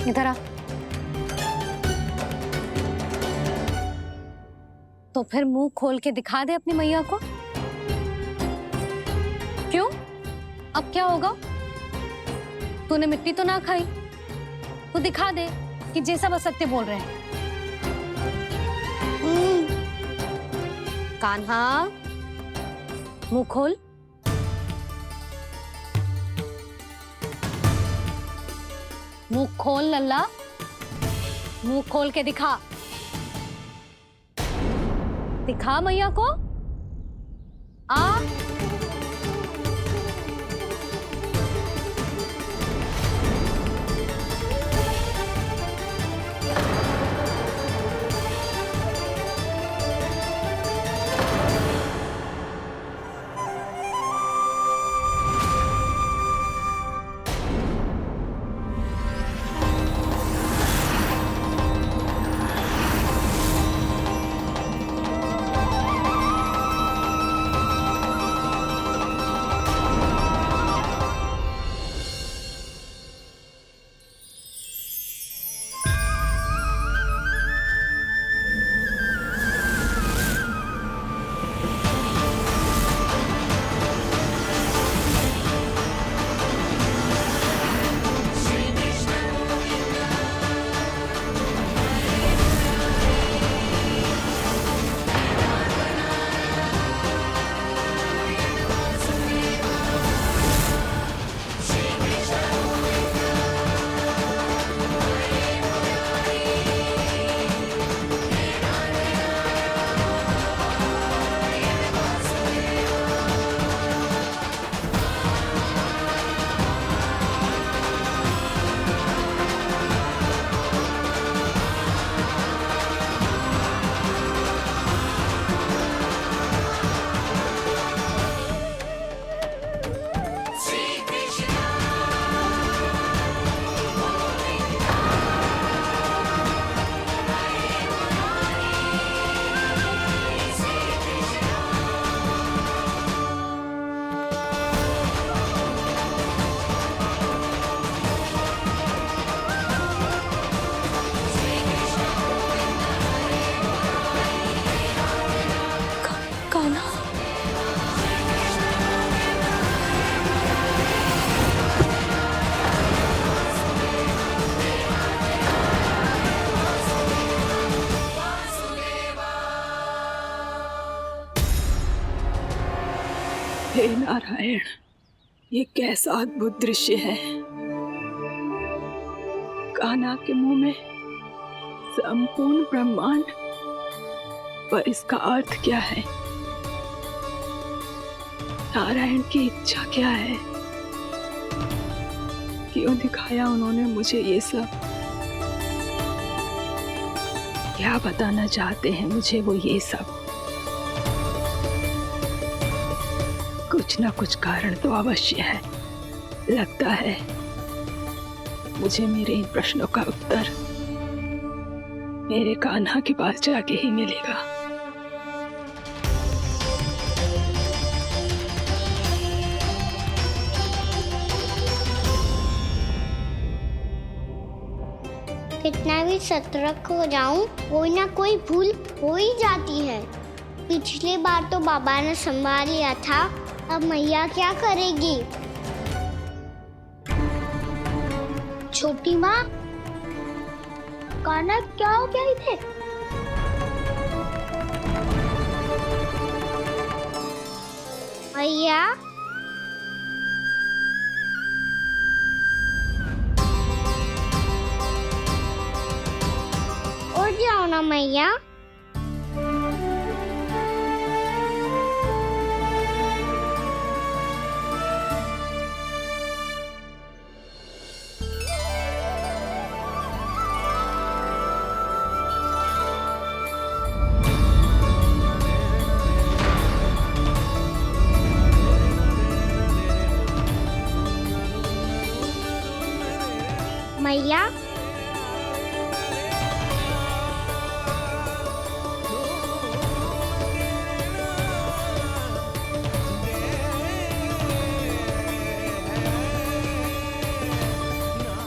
इधर आ। तो फिर मुंह खोल के दिखा दे अपनी मैया को। क्यों? अब क्या होगा? तूने मिट्टी तो ना खाई, तो दिखा दे कि जे सब असत्य बोल रहे हैं। कान्हा, मुंह खोल। मुंह खोल लल्ला, मुंह खोल के दिखा। दिखा मैया को। आ हे नारायण, ये कैसा अद्भुत दृश्य है। कान्हा के मुंह में संपूर्ण ब्रह्मांड, पर इसका अर्थ क्या है? नारायण की इच्छा क्या है? क्यों दिखाया उन्होंने मुझे ये सब? क्या बताना चाहते हैं मुझे वो ये सब? कुछ ना कुछ कारण तो अवश्य है। लगता है मुझे मेरे इन प्रश्नों का उत्तर मेरे कान्हा के पास जाके ही मिलेगा। कितना भी सतर्क हो जाऊं, कोई ना कोई भूल हो ही जाती है। पिछली बार तो बाबा ने संभाल लिया था, अब मैया क्या करेगी? छोटी माँ, कान्हा क्या हो गया इधर? मैया, उठ जाओ ना मैया। मैया,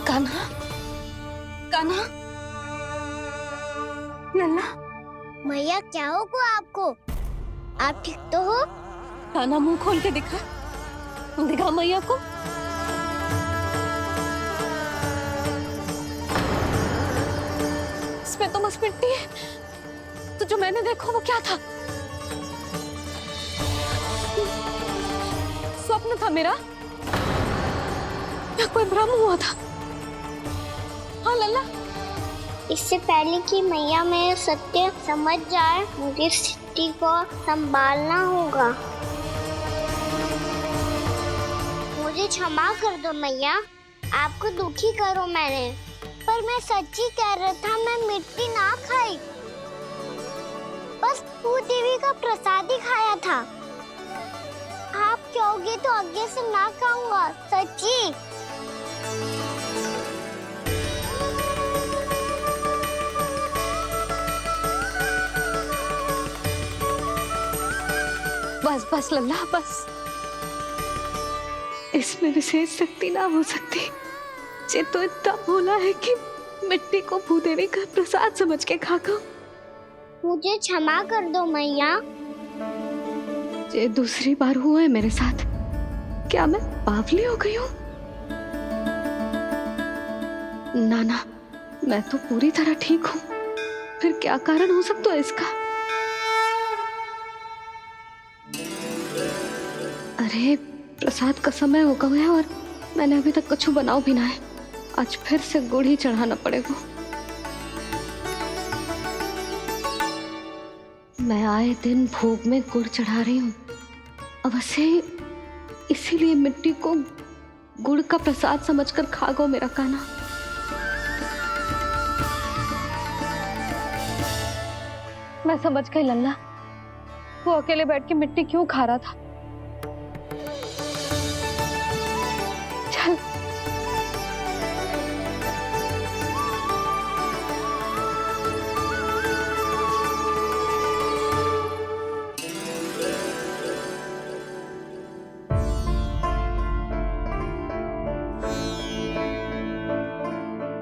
कान्हा, कान्हा, लल्ला, मैया क्या होगा आपको? आप ठीक तो हो? कान्हा मुंह खोल के दिखा, दिखा मैया को। इसमें तो बस मिट्टी है, तो जो मैंने देखा वो क्या था? स्वप्न था मेरा या कोई भ्रम हुआ था? हाँ लल्ला, इससे पहले कि मैया मेरे सत्य समझ जाए, मुझे स्थिति को संभालना होगा। मुझे क्षमा कर दो मैया, आपको दुखी करो मैंने, पर मैं सच्ची कह रहा था, मैं मिट्टी ना खाई, बस भूत देवी का प्रसाद ही खाया था। आप कहोगे तो आगे से ना खाऊंगा, सच्ची। बस बस लल्ला, बस। इसमें विशेष शक्ति ना हो सकती। ये तो इतना भोला है कि मिट्टी को भूदेवी का प्रसाद समझ के खागा। मुझे क्षमा कर दो मैया। ये दूसरी बार हुआ है मेरे साथ। क्या मैं बावली हो गई हूँ? ना ना, मैं तो पूरी तरह ठीक हूँ। फिर क्या कारण हो सकता है इसका? अरे प्रसाद का समय हो गया है और मैंने अभी तक कुछ बनाओ भी ना है। आज फिर से गुड़ ही चढ़ाना पड़ेगा। मैं आए दिन भोग में गुड़ चढ़ा रही हूँ, अवश्य इसीलिए मिट्टी को गुड़ का प्रसाद समझकर खागो मेरा कान्हा। मैं समझ गई लल्ला, वो अकेले बैठ के मिट्टी क्यों खा रहा था। चल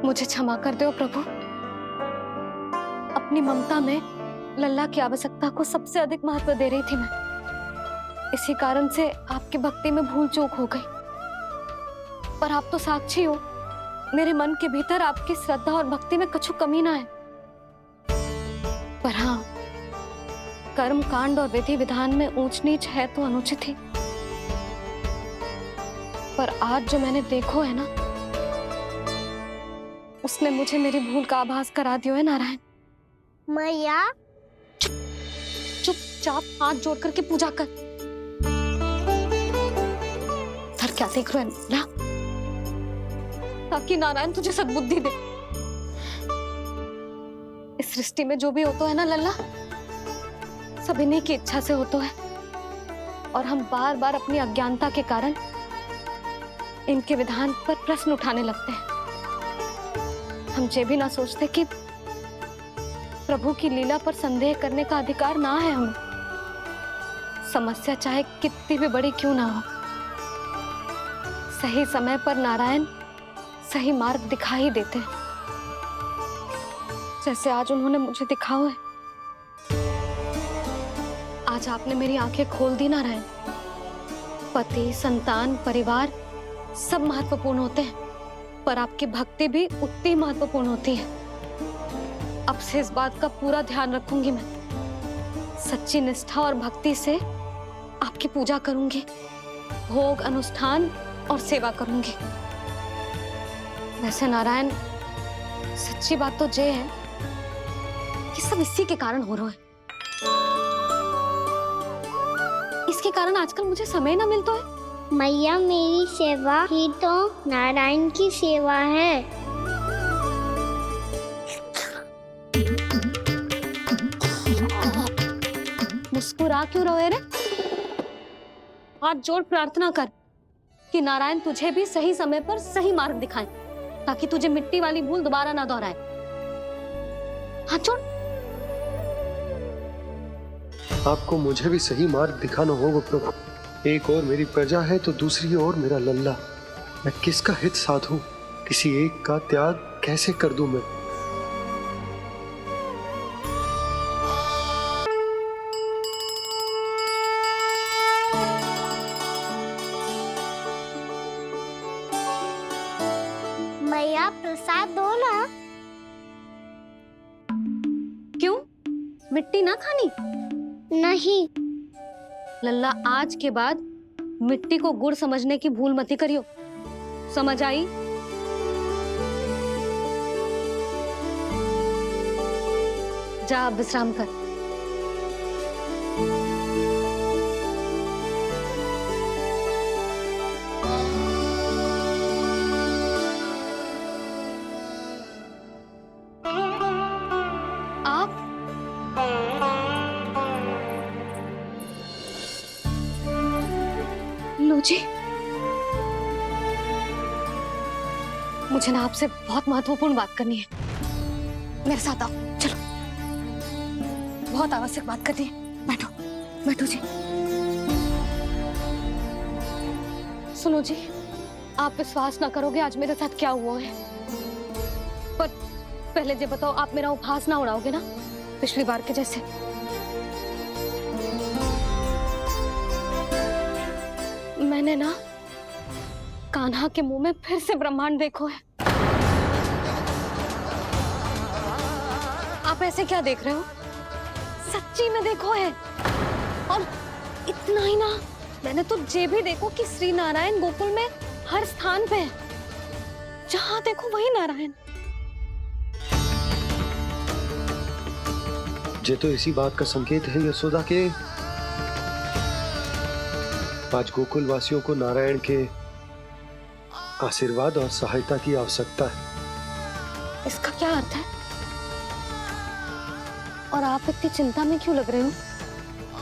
मुझे क्षमा कर दो प्रभु। अपनी ममता में लल्ला की आवश्यकता को सबसे अधिक महत्व दे रही थी मैं। इसी कारण से आपकी भक्ति में भूल चूक हो गई। पर आप तो साक्षी हो, मेरे मन के भीतर आपकी श्रद्धा और भक्ति में कछु कमी ना है। पर हाँ, कर्म कांड और विधि विधान में ऊंच नीच है तो अनुचित ही। पर आज जो मैंने देखो है ना, उसने मुझे मेरी भूल का आभास करा दियो है नारायण। मैया चुपचाप हाथ जोड़ करके पूजा कर। सर क्या देख रहे हैं ना, ताकि नारायण तुझे सद्बुद्धि दे। इस सृष्टि में जो भी होता है ना लल्ला, सब इन्हीं की इच्छा से होता है। और हम बार बार अपनी अज्ञानता के कारण इनके विधान पर प्रश्न उठाने लगते हैं। हम ये भी ना सोचते कि प्रभु की लीला पर संदेह करने का अधिकार ना है हमें। समस्या चाहे कितनी भी बड़ी क्यों ना हो, सही समय पर नारायण सही मार्ग दिखा ही देते हैं, जैसे आज उन्होंने मुझे दिखाओ है। आज आपने मेरी आंखें खोल दी नारायण। पति, संतान, परिवार सब महत्वपूर्ण होते हैं, पर आपकी भक्ति भी उतनी महत्वपूर्ण होती है। अब से इस बात का पूरा ध्यान रखूंगी मैं। सच्ची निष्ठा और भक्ति से आपकी पूजा करूंगी, भोग, अनुष्ठान और सेवा करूंगी। वैसे नारायण, सच्ची बात तो ये है कि सब इसी के कारण हो रहा है। इसके कारण आजकल मुझे समय ना मिलता है। मैया, मेरी सेवा ही तो नारायण की सेवा है। मुस्कुरा क्यों रहे रे? हाथ जोड़ प्रार्थना कर कि नारायण तुझे भी सही समय पर सही मार्ग दिखाएं, ताकि तुझे मिट्टी वाली भूल दोबारा ना दोहराए। हाथ जोड़। आपको मुझे भी सही मार्ग दिखाना होगा प्रभु। एक और मेरी प्रजा है तो दूसरी ओर मेरा लल्ला। मैं किसका हित साधूं, किसी एक का त्याग कैसे कर दूं मैं? मैया प्रसाद दो ना। क्यों? मिट्टी ना खानी? नहीं। लल्ला, आज के बाद मिट्टी को गुड़ समझने की भूल मत ही करियो। समझ आई? जा अब विश्राम कर। आप लो जी, मुझे ना आपसे बहुत महत्वपूर्ण बात करनी है। मेरे साथ आओ, चलो। बहुत आवश्यक बात करनी है। बैठो, बैठो जी। सुनो जी, आप विश्वास ना करोगे आज मेरे साथ क्या हुआ है। पर पहले ये बताओ, आप मेरा उपहास ना उड़ाओगे ना, पिछली बार के जैसे? मैंने ना कान्हा के मुंह में फिर से ब्रह्मांड देखो है। आप ऐसे क्या देख रहे हो? सच्ची में देखो है। और इतना ही ना, मैंने तो ये भी देखो कि श्री नारायण गोकुल में हर स्थान पे है। जहां देखो वही नारायण। ये तो इसी बात का संकेत है यशोदा के आज गोकुल वासियों को नारायण के आशीर्वाद और सहायता की आवश्यकता है। इसका क्या अर्थ है? और आप इतनी चिंता में क्यों लग रहे हो?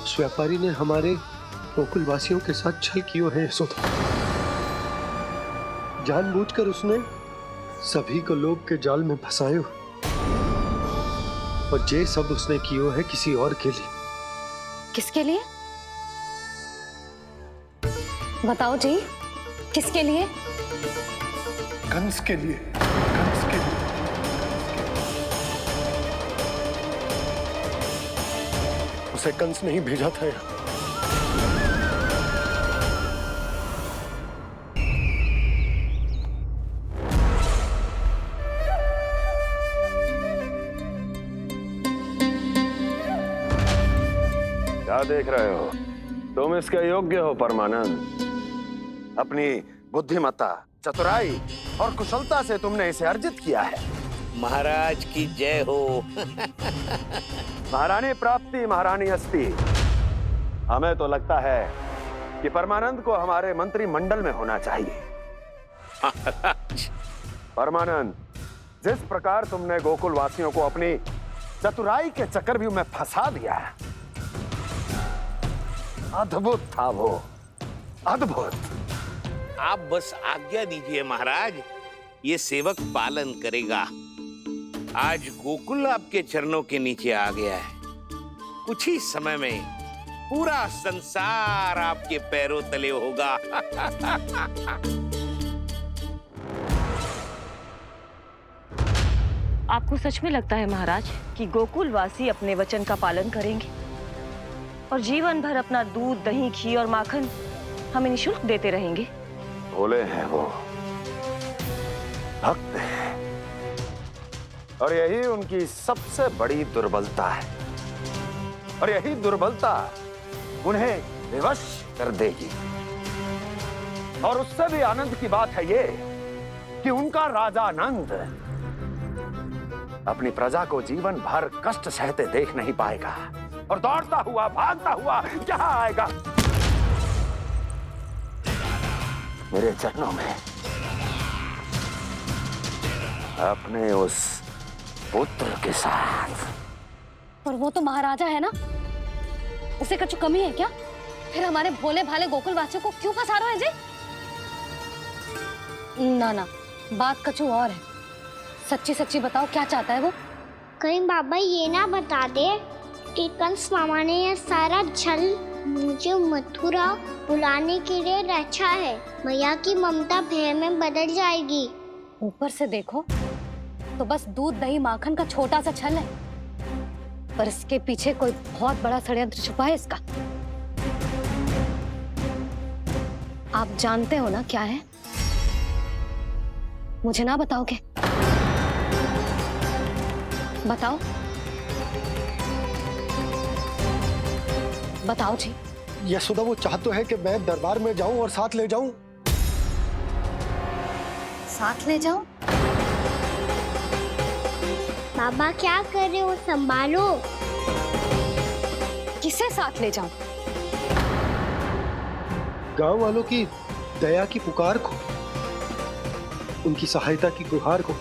उस व्यापारी ने हमारे गोकुल वासियों के साथ छल किया है यशोदा। जानबूझकर उसने सभी को लोभ के जाल में फंसायो, और ये सब उसने किया है किसी और के लिए। किसके लिए? बताओ जी, किसके लिए? कंस के लिए। कंस के लिए। उसे कंस नहीं भेजा था यहाँ। क्या देख रहे हो? तुम इसके योग्य हो परमानंद। अपनी बुद्धिमत्ता, चतुराई और कुशलता से तुमने इसे अर्जित किया है। महाराज की जय हो। महारानी प्राप्ति महारानी अस्ति। हमें तो लगता है कि परमानंद को हमारे मंत्रिमंडल में होना चाहिए। परमानंद, जिस प्रकार तुमने गोकुल वासियों को अपनी चतुराई के चक्रव्यूह में फंसा दिया, अद्भुत था वो, अद्भुत। आप बस आज्ञा दीजिए महाराज, ये सेवक पालन करेगा। आज गोकुल आपके चरणों के नीचे आ गया है। कुछ ही समय में पूरा संसार आपके पैरों तले होगा। आपको सच में लगता है महाराज कि गोकुल वासी अपने वचन का पालन करेंगे और जीवन भर अपना दूध, दही, घी और माखन हमें निःशुल्क देते रहेंगे? भोले हैं वो, भक्त हैं, और यही उनकी सबसे बड़ी दुर्बलता है। और यही दुर्बलता उन्हें विवश कर देगी। और उससे भी आनंद की बात है ये कि उनका राजा नंद अपनी प्रजा को जीवन भर कष्ट सहते देख नहीं पाएगा, और दौड़ता हुआ, भागता हुआ क्या आएगा मेरे चरणों में, अपने उस पुत्र के साथ। और वो तो महाराजा है ना, उसे कुछ कमी है क्या? फिर हमारे भोले भाले गोकुल वासियों को क्यों फंसा रहे हैं जी? ना ना, बात कछु और है। सच्ची सच्ची बताओ, क्या चाहता है वो? कहीं बाबा ये ना बता दे कि कंस मामा ने यह सारा छल मुझे मथुरा बुलाने के लिए रचा है। मैया की ममता भय में बदल जाएगी। ऊपर से देखो तो बस दूध दही माखन का छोटा सा छल है, पर इसके पीछे कोई बहुत बड़ा षड्यंत्र छुपा है इसका। आप जानते हो ना क्या है? मुझे ना बताओगे? बताओ, बताओ जी। यशोदा, वो चाह तो है कि मैं दरबार में जाऊं और साथ ले जाऊं। साथ ले जाओ? बाबा क्या कर रहे हो, संभालो। किसे साथ ले जाऊं? गांव वालों की दया की पुकार को, उनकी सहायता की गुहार को।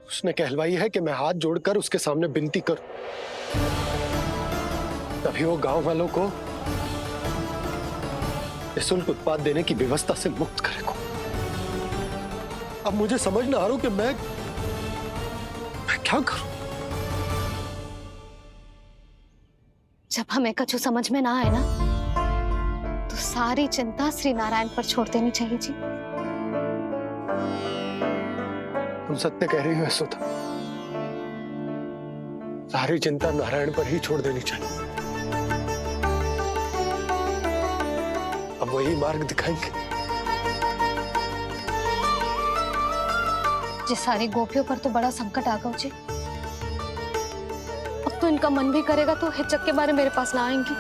उसने कहलवाई है कि मैं हाथ जोड़कर उसके सामने विनती करूं, तभी वो गांव वालों को निःशुल्क उत्पाद देने की व्यवस्था से मुक्त करेगा। अब मुझे समझ ना आ रहा कि मैं क्या करूं। जब हमें कछु समझ में ना आए ना, तो सारी चिंता श्री नारायण पर छोड़ देनी चाहिए जी। तुम सत्य कह रही हो यशोदा, सारी चिंता नारायण पर ही छोड़ देनी चाहिए। अब वही मार्ग दिखाएंगे। जी सारी गोपियों पर तो बड़ा संकट आ गया जी। अब तो इनका मन भी करेगा तो हिचक के बारे मेरे पास ना आएंगी।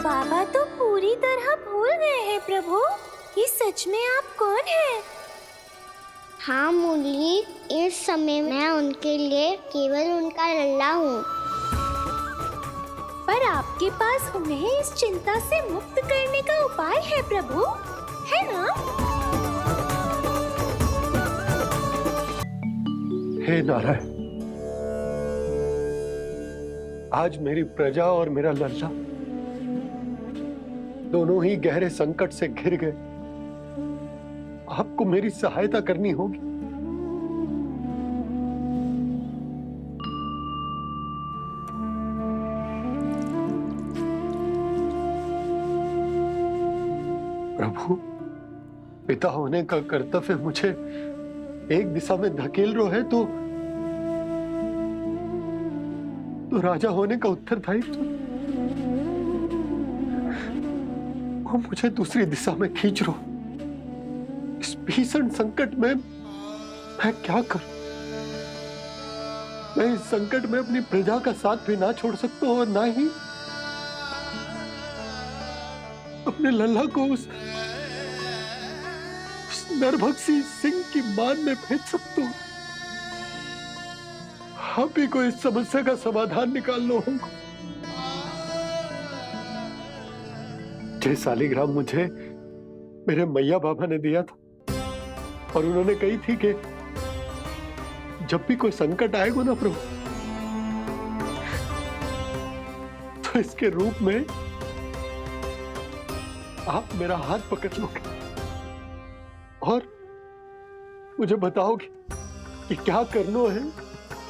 बाबा तो पूरी तरह भूल गए हैं प्रभु, ये सच में आप कौन हैं? हाँ मुरली, इस समय मैं उनके लिए केवल उनका लल्ला हूँ। पर आपके पास उन्हें इस चिंता से मुक्त करने का उपाय है प्रभु, है ना? हे नारायण, आज मेरी प्रजा और मेरा लल्ला दोनों ही गहरे संकट से घिर गए। आपको मेरी सहायता करनी होगी। प्रभु, पिता होने का कर्तव्य मुझे एक दिशा में धकेल रो है तो राजा होने का उत्तरदायित्व वो मुझे दूसरी दिशा में खींच रो। इस भीषण संकट में मैं क्या करूं? मैं इस संकट में अपनी प्रजा का साथ भी ना छोड़ सकता हूं और ना ही अपने लल्ला को उस नरभक्षी सिंह की मान में भेज सकता हूं। आप ही को इस समस्या का समाधान निकालना होगा। जय शालिग्राम मुझे मेरे मैया बाबा ने दिया था और उन्होंने कही थी कि जब भी कोई संकट आएगा ना प्रभु, तो इसके रूप में आप मेरा हाथ पकड़ लोगे और मुझे बताओगे कि क्या करना है,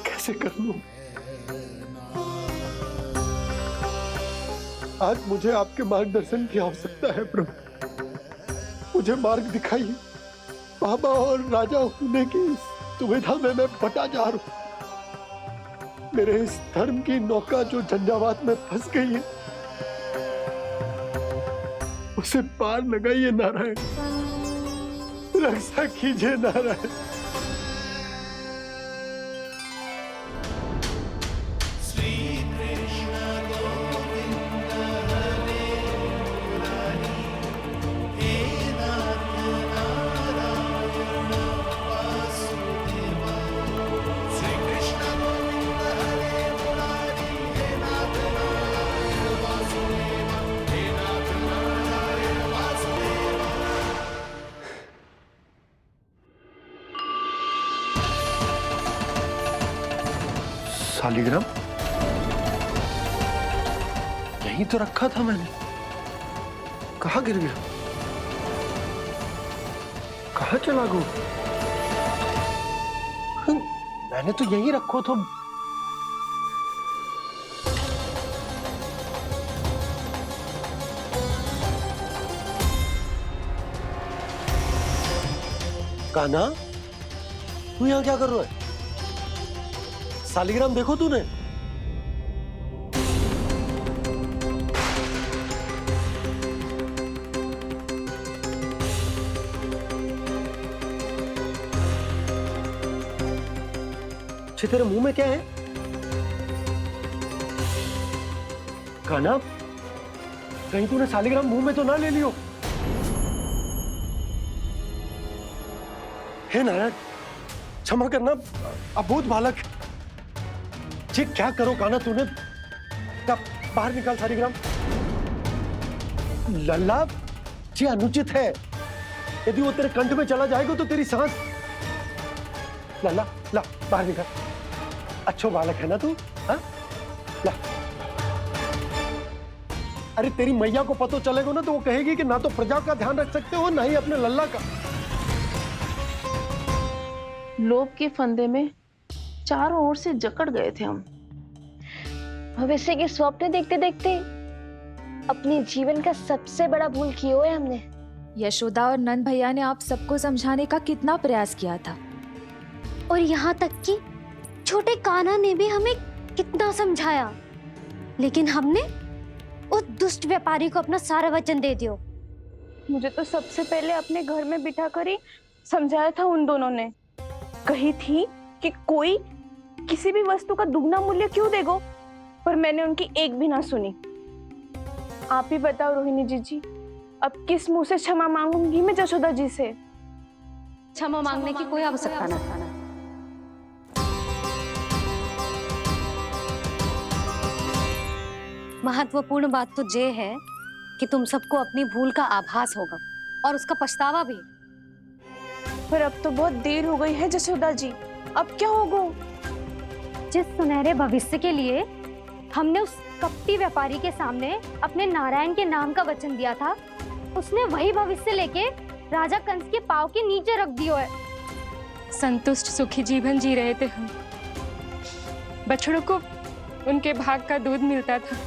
कैसे करना है। आज मुझे आपके मार्गदर्शन की आवश्यकता है प्रभु। मुझे मार्ग दिखाइए। बाबा और राजा होने की दुविधा में मैं फटा जा रहा हूं। मेरे इस धर्म की नौका जो झंझावात में फंस गई है, उसे पार लगाइए नारायण, रक्षा कीजिए नारायण। शालिग्राम यहीं तो रखा था मैंने, कहाँ गिर गया? कहाँ चला गया? मैंने तो यही रखो तो। कान्हा, तू यहाँ क्या कर रहा है? सालिग्राम देखो तूने? अच्छे, तेरे मुंह में क्या है? कान्हा, कहीं तूने सालिग्राम मुंह में तो ना ले लियो? हे नारायण, क्षमा करना, अबोध बालक। जी क्या करो कान्हा तूने? कब बाहर निकाल सालिग्राम। लल्ला, जी अनुचित है। यदि वो तेरे कंठ में चला जाएगा तो तेरी सांस। लल्ला, ला बाहर निकाल। अच्छो बालक है ना तू? हाँ, ला। अरे तेरी मैया को पता चलेगा ना तो वो कहेगी कि ना तो प्रजा का ध्यान रख सकते हो, ना ही अपने लल्ला का। लोभ के फंदे में चारों ओर से जकड़ गए थे हम। भविष्य के स्वप्न देखते देखते अपने जीवन का सबसे बड़ा भूल किया है हमने। यशोदा और नंद भैया ने आप सबको समझाने का कितना प्रयास किया था, और यहाँ तक कि छोटे कान्हा ने भी हमें कितना समझाया, लेकिन हमने उस दुष्ट व्यापारी को अपना सारा वचन दे दियो। मुझे तो सबसे पहले अपने घर में बिठा कर ही समझाया था उन दोनों ने। कही थी कि कोई किसी भी वस्तु का दुगना मूल्य क्यों देगो, पर मैंने उनकी एक भी ना सुनी। आप ही बताओ रोहिणी जी, अब किस मुंह से क्षमा मांगूंगी मैं जशोदा जी से? क्षमा मांगने की कोई आवश्यकता ना। महत्वपूर्ण बात तो ये है कि तुम सबको अपनी भूल का आभास होगा और उसका पछतावा भी। पर अब तो बहुत देर हो गई है जशोदा जी, अब क्या होगा? जिस सुनहरे भविष्य के लिए हमने उस कपटी व्यापारी के सामने अपने नारायण के नाम का वचन दिया था, उसने वही भविष्य लेके राजा कंस के पांव के नीचे रख दियो है। संतुष्ट सुखी जीवन जी रहे थे हम। बछड़ों को उनके भाग का दूध मिलता था।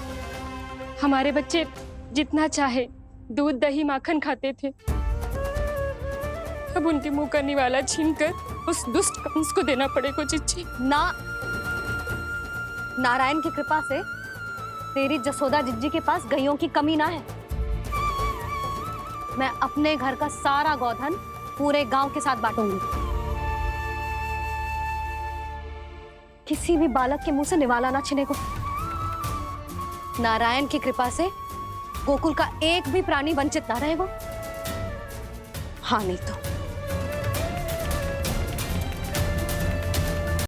हमारे बच्चे जितना चाहे दूध दही माखन खाते थे। अब उनके मुंह का निवाला छीनकर उस दुष्ट कंस को देना पड़ेगा चिच्ची। ना, नारायण की कृपा से तेरी जसोदा जिज्जी के पास गैयों की कमी ना है। मैं अपने घर का सारा गोधन पूरे गांव के साथ बांटूंगी। किसी भी बालक के मुंह से निवाला ना छिने को। नारायण की कृपा से गोकुल का एक भी प्राणी वंचित ना रहेगा। हाँ नहीं तो